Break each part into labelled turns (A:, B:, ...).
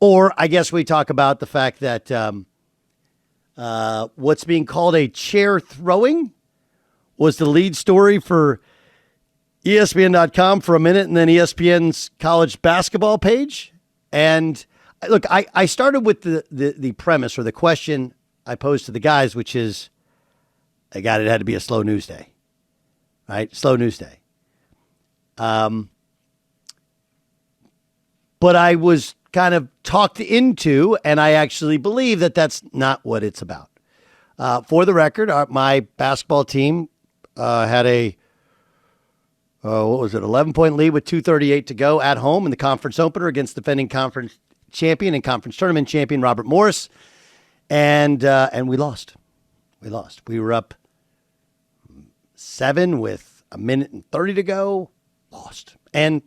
A: Or I guess we talk about the fact that what's being called a chair throwing was the lead story for ESPN.com for a minute, and then ESPN's college basketball page. And look, I started with the premise or the question I posed to the guys, which is, it had to be a slow news day, right? Slow news day. But I was kind of talked into, and I actually believe that that's not what it's about. For the record, my basketball team had a 11-point lead with 2:38 to go at home in the conference opener against defending conference champion and conference tournament champion Robert Morris, and we lost. We were up 7 with a minute and 30 to go, lost. And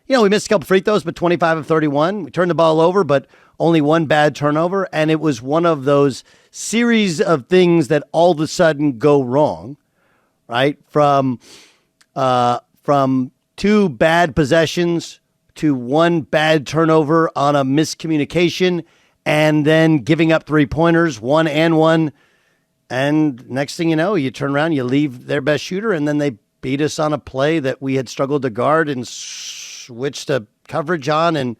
A: we missed a couple free throws, but 25 of 31. We turned the ball over, but only one bad turnover, and it was one of those series of things that all of a sudden go wrong, right? From 2 bad possessions to 1 bad turnover on a miscommunication, and then giving up 3-pointers, 1 and 1. And next thing you know, you turn around, you leave their best shooter, and then they beat us on a play that we had struggled to guard and switched to coverage on. And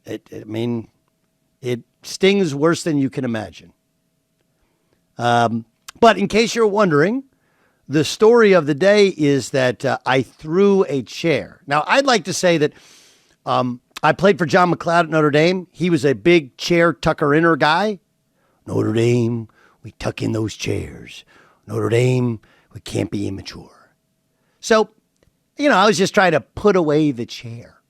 A: it stings worse than you can imagine. But in case you're wondering, the story of the day is that I threw a chair. Now, I'd like to say that I played for John McLeod at Notre Dame. He was a big chair tucker-inner guy. Notre Dame, we tuck in those chairs. Notre Dame, we can't be immature. So, I was just trying to put away the chair.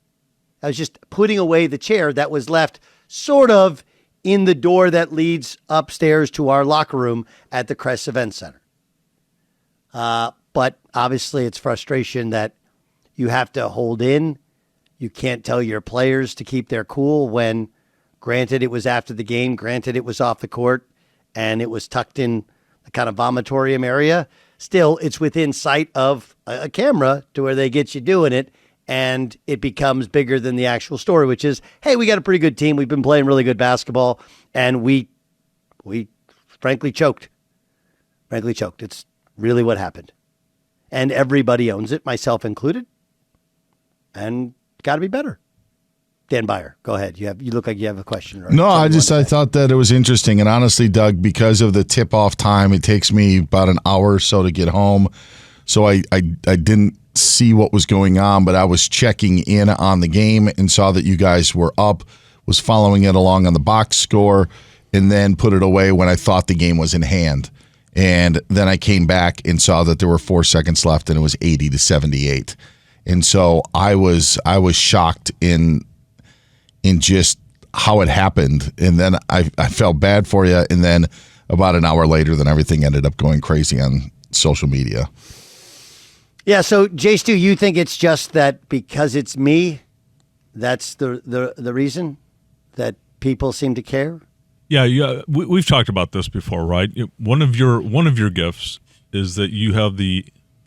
A: I was just putting away the chair that was left sort of in the door that leads upstairs to our locker room at the Crest Event Center. But obviously it's frustration that you have to hold in. You can't tell your players to keep their cool when, granted, it was after the game, granted, it was off the court, and it was tucked in the kind of vomitorium area. Still, it's within sight of a camera to where they get you doing it, and it becomes bigger than the actual story, which is, hey, we got a pretty good team. We've been playing really good basketball, and we frankly choked. It's really what happened. And everybody owns it, myself included, and got to be better. Dan Byer, go ahead. You look like you have a question.
B: No, I thought that it was interesting. And honestly, Doug, because of the tip-off time, it takes me about an hour or so to get home. So I didn't see what was going on, but I was checking in on the game and saw that you guys were up, was following it along on the box score, and then put it away when I thought the game was in hand. And then I came back and saw that there were 4 seconds left and it was 80-78. And so I was shocked in just how it happened. And then I felt bad for you. And then about an hour later, then everything ended up going crazy on social media.
A: Yeah. So Jay Stu, you think it's just that because it's me, that's the reason that people seem to care?
C: Yeah. We've talked about this before, right? One of your gifts is that you have the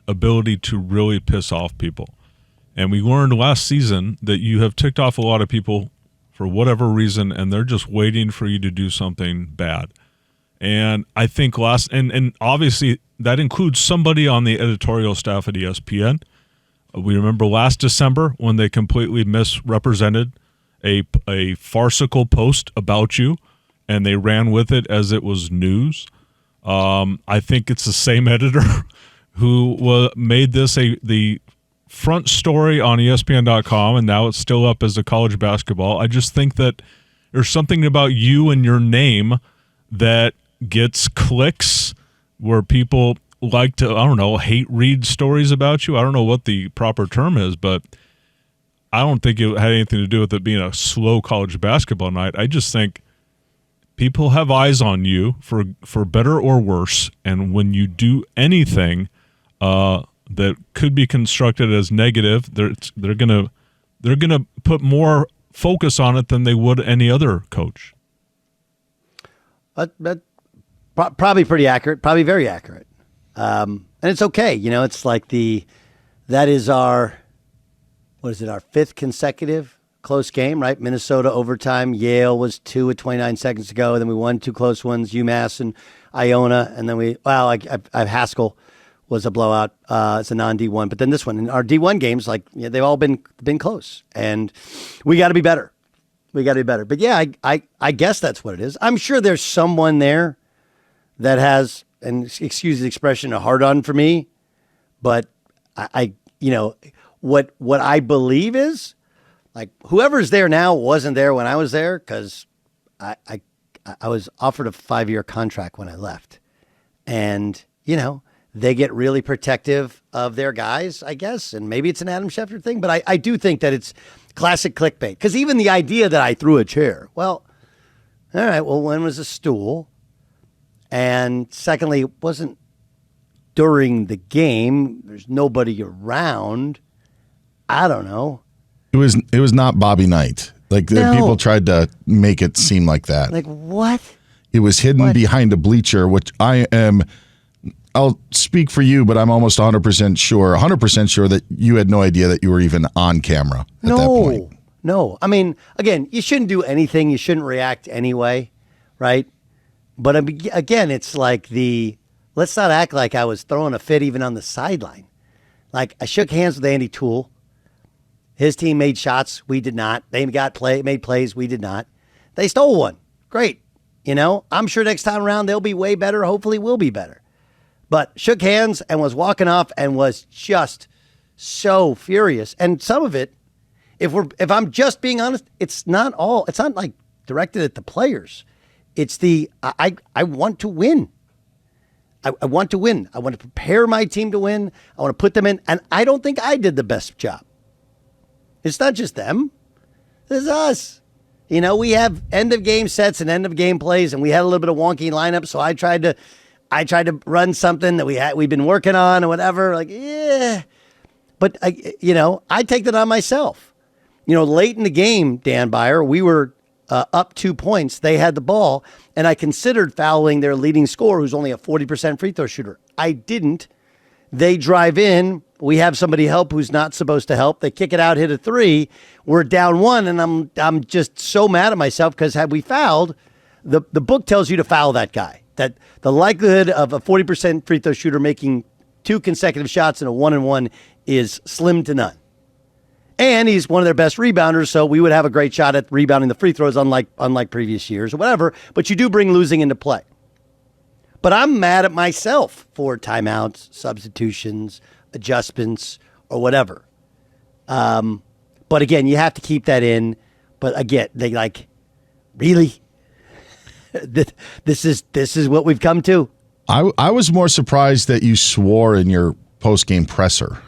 C: ability to really piss off people. And we learned last season that you have ticked off a lot of people for whatever reason, and they're just waiting for you to do something bad. And I think and obviously that includes somebody on the editorial staff at ESPN. We remember last December when they completely misrepresented a farcical post about you, and they ran with it as it was news. I think it's the same editor who made this the front story on ESPN.com, and now it's still up as a college basketball. I just think that there's something about you and your name that gets clicks where people like to, hate read stories about you. I don't know what the proper term is, but I don't think it had anything to do with it being a slow college basketball night. I just think people have eyes on you for better or worse, and when you do anything that could be constructed as negative, they're gonna put more focus on it than they would any other coach.
A: That probably pretty accurate, probably very accurate, and it's okay. It's like that is our 5th consecutive close game, right? Minnesota overtime. Yale was 2 with 29 seconds to go. Then we won 2 close ones, UMass and Iona. And then Haskell was a blowout. It's a non-D1. But then this one, in our D1 games, they've all been close. And we got to be better. But yeah, I guess that's what it is. I'm sure there's someone there that has, and excuse the expression, a hard on for me. But what I believe is, whoever's there now wasn't there when I was there, because I was offered a 5-year contract when I left. And, they get really protective of their guys, I guess. And maybe it's an Adam Schefter thing, but I do think that it's classic clickbait. Because even the idea that I threw a chair, well, all right, well, when was a stool? And secondly, it wasn't during the game. There's nobody around. I don't know.
B: It was not Bobby Knight.
A: No.
B: People tried to make it seem like that.
A: What?
B: It was hidden behind a bleacher, which I'll speak for you, but I'm almost 100% sure that you had no idea that you were even on camera at that point.
A: No. I mean, again, you shouldn't do anything. You shouldn't react anyway, right? But again, it's let's not act like I was throwing a fit even on the sideline. I shook hands with Andy Toole. His team made shots. We did not. They made plays. We did not. They stole one. Great. I'm sure next time around they'll be way better. Hopefully we'll be better. But shook hands and was walking off and was just so furious. And some of it, if I'm just being honest, it's not directed at the players. It's I want to win. I want to win. I want to prepare my team to win. I want to put them in. And I don't think I did the best job. It's not just them. It's us. We have end of game sets and end of game plays, and we had a little bit of wonky lineup. So I tried to run something that we've been working on or whatever. But I take that on myself. Late in the game, Dan Byer, we were up 2 points. They had the ball, and I considered fouling their leading scorer, who's only a 40% free throw shooter. I didn't. They drive in. We have somebody help who's not supposed to help. They kick it out, hit a 3. We're down 1, and I'm just so mad at myself because had we fouled, the book tells you to foul that guy. That the likelihood of a 40% free throw shooter making 2 consecutive shots in a 1-and-1 is slim to none. And he's one of their best rebounders, so we would have a great shot at rebounding the free throws, unlike previous years or whatever. But you do bring losing into play. But I'm mad at myself for timeouts, substitutions, adjustments, or whatever. But again, you have to keep that in. But again, they really? This is what we've come to.
B: I was more surprised that you swore in your post-game presser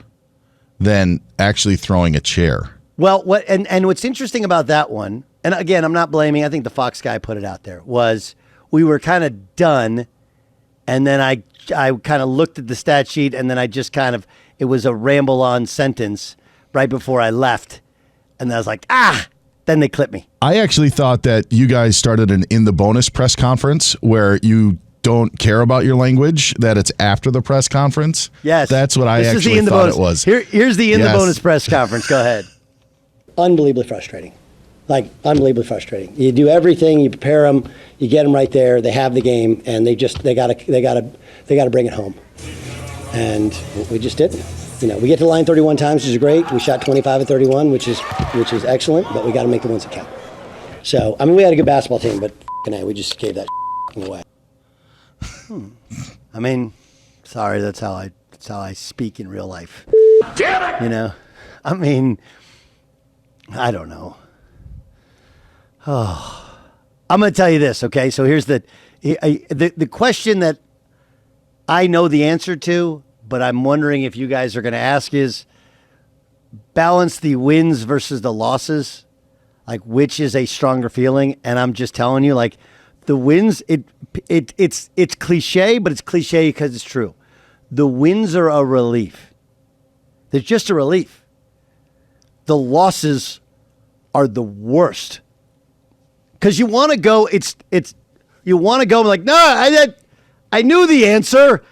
B: than actually throwing a chair.
A: Well, what's interesting about that one, and again, I'm not blaming, I think the Fox guy put it out there, was we were kind of done, and then I kind of looked at the stat sheet, and then I just it was a ramble-on sentence right before I left, and I was like, then they clipped me.
B: I actually thought that you guys started an in the bonus press conference where you don't care about your language, that it's after the press conference.
A: Yes.
B: That's what I actually thought it was.
A: Here's the in the bonus press conference. Go ahead. Unbelievably frustrating. Unbelievably frustrating. You do everything, you prepare them, you get them right there, they have the game, and they got to bring it home. And we just didn't. We get to the line 31 times, which is great. We shot 25 of 31, which is excellent, but we got to make the ones that count. So, we had a good basketball team, but we just gave that away. Sorry, that's how I speak in real life. Damn it! I don't know. Oh, I'm going to tell you this, okay? So here's the question that I know the answer to, but I'm wondering if you guys are going to ask is balance the wins versus the losses. Which is a stronger feeling? And I'm just telling you, the wins, it's cliche, but it's cliche because it's true. The wins are a relief. They're just a relief. The losses are the worst. Because you want to go, you want to go no, I knew the answer.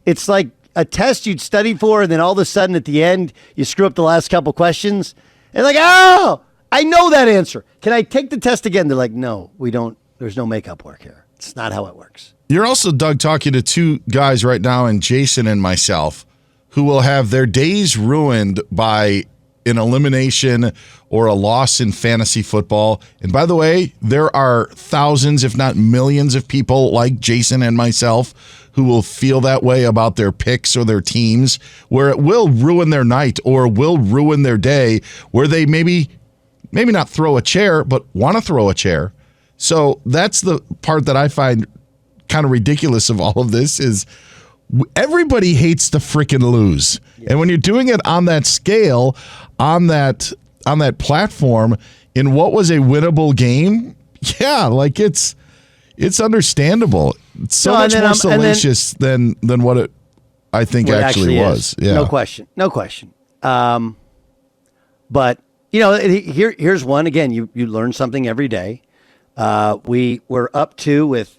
A: It's like a test you'd studied for, and then all of a sudden at the end, you screw up the last couple questions. And I know that answer. Can I take the test again? They're like, no, we don't. There's no makeup work here. It's not how it works.
B: You're also, Doug, talking to two guys right now, and Jason and myself, who will have their days ruined by an elimination or a loss in fantasy football. And by the way, there are thousands, if not millions, of people like Jason and myself who will feel that way about their picks or their teams, where it will ruin their night or will ruin their day, where they maybe not throw a chair, but want to throw a chair. So that's the part that I find kind of ridiculous of all of this is everybody hates to freaking lose. Yeah. And when you're doing it on that scale, on that platform, in what was a winnable game, yeah, like it's understandable. It's so much more salacious than what it I think actually was. Yeah.
A: No question. But here's one again. You learn something every day. We were up 2 with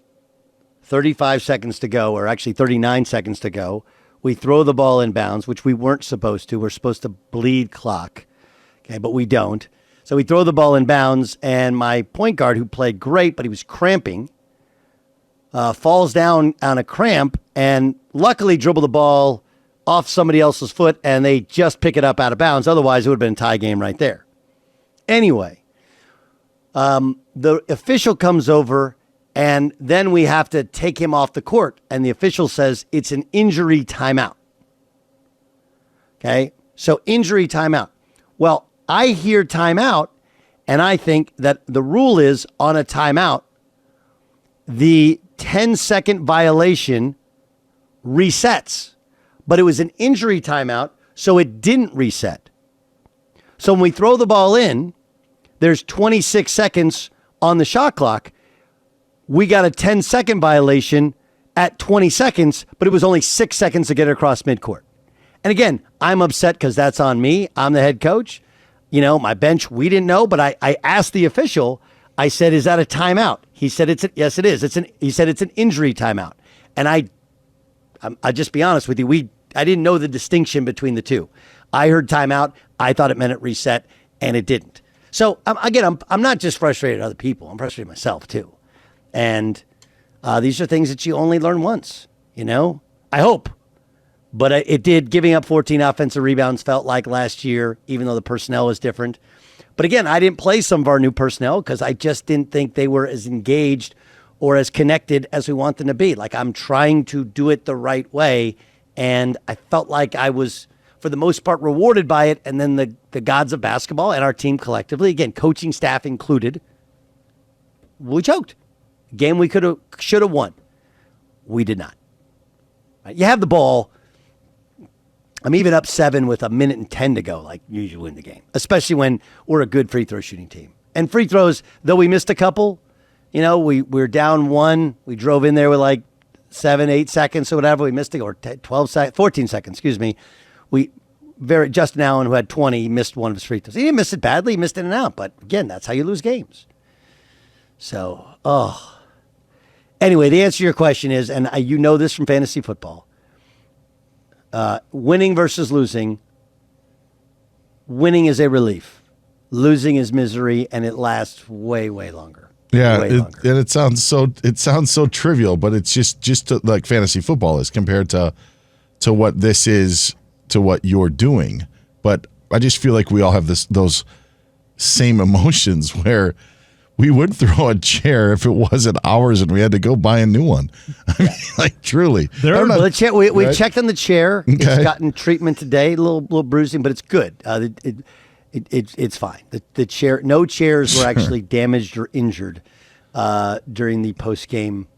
A: 35 seconds to go, or actually 39 seconds to go. We throw the ball in bounds, which we weren't supposed to. We're supposed to bleed clock, okay, but we don't. So we throw the ball in bounds, and my point guard, who played great, but he was cramping, falls down on a cramp, and luckily dribble the ball off somebody else's foot, and they just pick it up out of bounds. Otherwise, it would have been a tie game right there. Anyway, the official comes over, and then we have to take him off the court, and the official says it's an injury timeout. Okay, so injury timeout. Well, I hear timeout, and I think that the rule is on a timeout, the 10-second violation resets. But it was an injury timeout, so it didn't reset. So when we throw the ball in, there's 26 seconds on the shot clock. We got a 10-second violation at 20 seconds, but it was only 6 seconds to get it across midcourt. And again, I'm upset because that's on me. I'm the head coach. My bench, we didn't know, but I asked the official. I said, "Is that a timeout?" He said, "Yes, it is." He said it's an injury timeout. And I'll just be honest with you. I didn't know the distinction between the two. I heard timeout. I thought it meant it reset, and it didn't. So I'm not just frustrated at other people. I'm frustrated myself too. And these are things that you only learn once. I hope. But it did. Giving up 14 offensive rebounds felt like last year, even though the personnel was different. But again, I didn't play some of our new personnel because I just didn't think they were as engaged or as connected as we want them to be. Like, I'm trying to do it the right way, and I felt like I was, for the most part, rewarded by it. And then the gods of basketball and our team collectively, again, coaching staff included, we choked. Game we should have won. We did not. You have the ball. I'm even up 7 with 1:10 to go. Like, you usually win the game, especially when we're a good free throw shooting team. And free throws, though we missed a couple, we're down 1. We drove in there with like 7, 8 seconds or whatever. We missed it, or 14 seconds, excuse me. Justin Allen, who had 20, he missed one of his free throws. He didn't miss it badly. He missed it in and out. But again, that's how you lose games. So, anyway, the answer to your question is, and you know this from fantasy football, winning versus losing. Winning is a relief. Losing is misery, and it lasts way, way longer.
B: Yeah, and it sounds so trivial, but it's just like fantasy football is compared to what this is, to what you're doing. But I just feel like we all have those same emotions where we would throw a chair if it wasn't ours and we had to go buy a new one. I mean, like, truly.
A: We checked on the chair. Okay. It's gotten treatment today, a little bruising, but it's good. It's fine. The chair, no chairs were actually damaged or injured during the post-game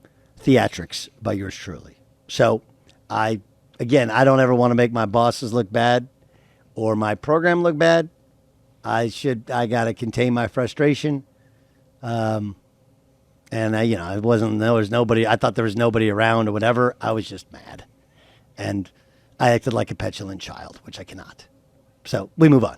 A: theatrics by yours truly. So I don't ever want to make my bosses look bad or my program look bad. I got to contain my frustration. And there was nobody, I thought there was nobody around or whatever. I was just mad, and I acted like a petulant child, which I cannot. So we move on.